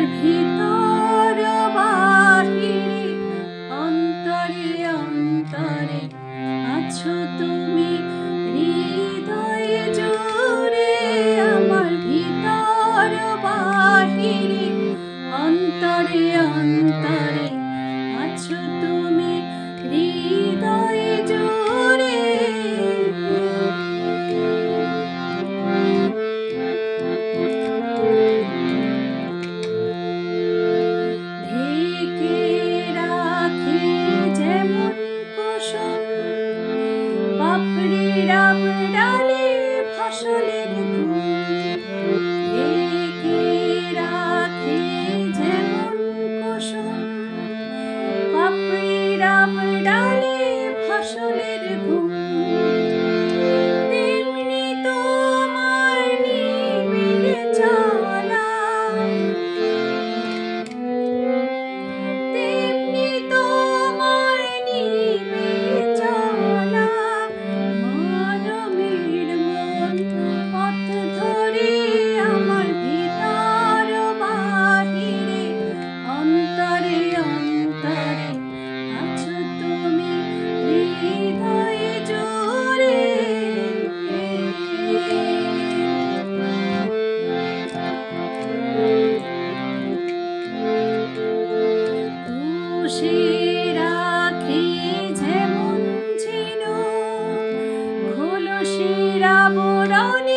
আমার ভিতর বাহিরে অন্তরে অন্তরে আছো তুমি হৃদয়ে জুড়ে আমার ভিতর বাহিরে অন্তরে অন্তরে আছো তুমি হৃদয়ে জুড়ে ঢেকে রাখি যেমন কুসুম পাপড়ির ডালে ফসলের ঢেকে রাখি যেমন কুসুম পাপড়ির ডালে ফসলের ঘুম তেমনি তোমার নিবিড় চলা তেমনি তোমার নিবিড় চলা মানবের মন পথ ধরে আমার ভিতর বাহিরে অন্তরে অন্তরে আছো তুমি হৃদয়ে জুড়ে তুষের আঁখি যেমন ছিল খোলসের আবরণে